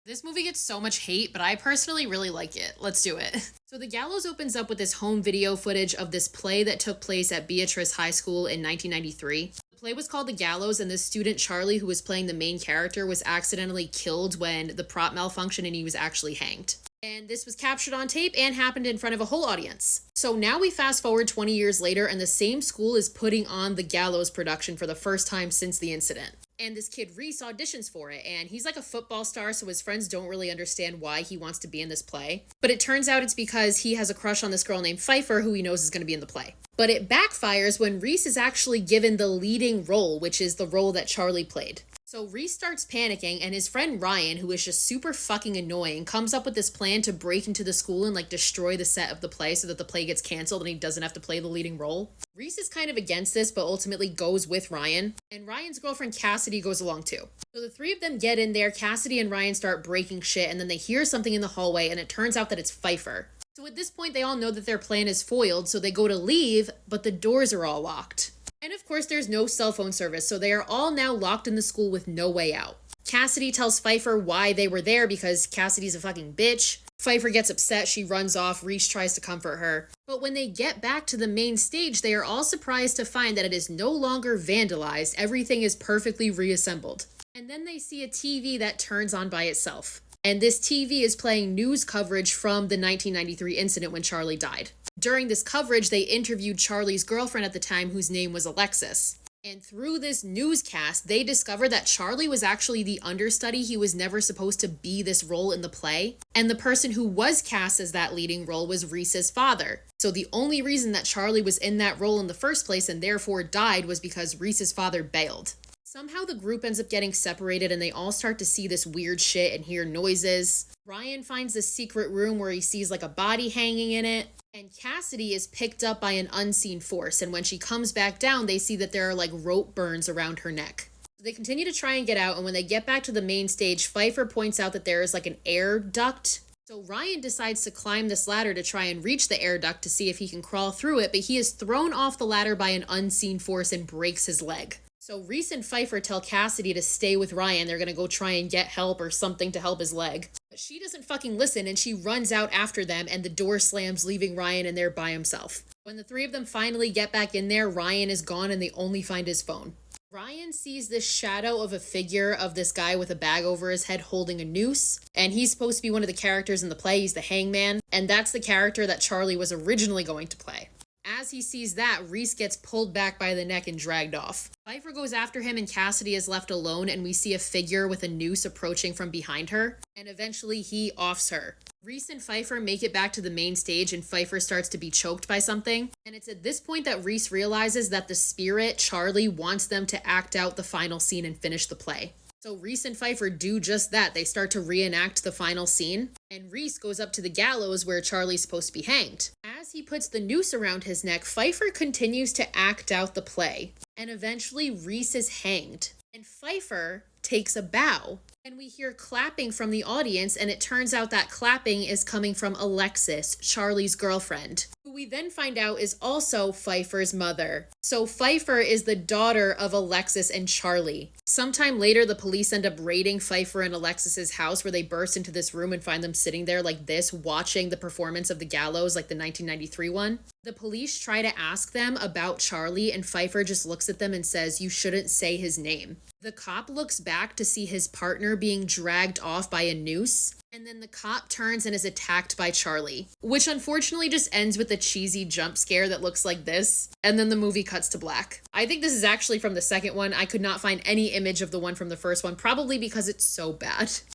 This movie gets so much hate, but I personally really like it. Let's do it. So The Gallows opens up with this home video footage of this play that took place at Beatrice High School in 1993. The play was called The Gallows, and the student Charlie, who was playing the main character, was accidentally killed when the prop malfunctioned and he was actually hanged. And this was captured on tape and happened in front of a whole audience. So now we fast forward 20 years later, and the same school is putting on the Gallows production for the first time since the incident. And this kid Reese auditions for it, and he's like a football star, so his friends don't really understand why he wants to be in this play. But it turns out it's because he has a crush on this girl named Pfeiffer, who he knows is going to be in the play. But it backfires when Reese is actually given the leading role, which is the role that Charlie played. So Reese starts panicking, and his friend Ryan, who is just super fucking annoying, comes up with this plan to break into the school and like destroy the set of the play so that the play gets canceled and he doesn't have to play the leading role. Reese is kind of against this, but ultimately goes with Ryan, and Ryan's girlfriend Cassidy goes along too. So the three of them get in there, Cassidy and Ryan start breaking shit, and then they hear something in the hallway, and it turns out that it's Pfeiffer. So at this point, they all know that their plan is foiled, so they go to leave, but the doors are all locked. And of course, there's no cell phone service, so they are all now locked in the school with no way out. Cassidy tells Pfeiffer why they were there because Cassidy's a fucking bitch. Pfeiffer gets upset, she runs off, Reese tries to comfort her. But when they get back to the main stage, they are all surprised to find that it is no longer vandalized, everything is perfectly reassembled. And then they see a TV that turns on by itself. And this TV is playing news coverage from the 1993 incident when Charlie died. During this coverage, they interviewed Charlie's girlfriend at the time, whose name was Alexis. And through this newscast, they discovered that Charlie was actually the understudy. He was never supposed to be this role in the play. And the person who was cast as that leading role was Reese's father. So the only reason that Charlie was in that role in the first place and therefore died was because Reese's father bailed. Somehow the group ends up getting separated and they all start to see this weird shit and hear noises. Ryan finds this secret room where he sees like a body hanging in it. And Cassidy is picked up by an unseen force, and when she comes back down, they see that there are like rope burns around her neck. So they continue to try and get out, and when they get back to the main stage, Pfeiffer points out that there is like an air duct. So Ryan decides to climb this ladder to try and reach the air duct to see if he can crawl through it, but he is thrown off the ladder by an unseen force and breaks his leg. So Reese and Pfeiffer tell Cassidy to stay with Ryan. They're gonna go try and get help or something to help his leg. But she doesn't fucking listen and she runs out after them and the door slams, leaving Ryan in there by himself. When the three of them finally get back in there, Ryan is gone and they only find his phone. Ryan sees this shadow of a figure of this guy with a bag over his head holding a noose, and he's supposed to be one of the characters in the play. He's the hangman, and that's the character that Charlie was originally going to play. As he sees that, Reese gets pulled back by the neck and dragged off. Pfeiffer goes after him and Cassidy is left alone, and we see a figure with a noose approaching from behind her, and eventually he offs her. Reese and Pfeiffer make it back to the main stage and Pfeiffer starts to be choked by something, and it's at this point that Reese realizes that the spirit, Charlie, wants them to act out the final scene and finish the play. So Reese and Pfeiffer do just that. They start to reenact the final scene, and Reese goes up to the gallows where Charlie's supposed to be hanged. As he puts the noose around his neck, Pfeiffer continues to act out the play, and eventually Reese is hanged. And Pfeiffer takes a bow, and we hear clapping from the audience, and it turns out that clapping is coming from Alexis, Charlie's girlfriend, who we then find out is also Pfeiffer's mother. So Pfeiffer is the daughter of Alexis and Charlie. Sometime later, the police end up raiding Pfeiffer and Alexis's house, where they burst into this room and find them sitting there like this, watching the performance of The Gallows, like the 1993 one. The police try to ask them about Charlie, and Pfeiffer just looks at them and says, "You shouldn't say his name." The cop looks back to see his partner being dragged off by a noose, and then the cop turns and is attacked by Charlie, which unfortunately just ends with a cheesy jump scare that looks like this, and then the movie cuts to black. I think this is actually from the second one. I could not find any image of the one from the first one, probably because it's so bad.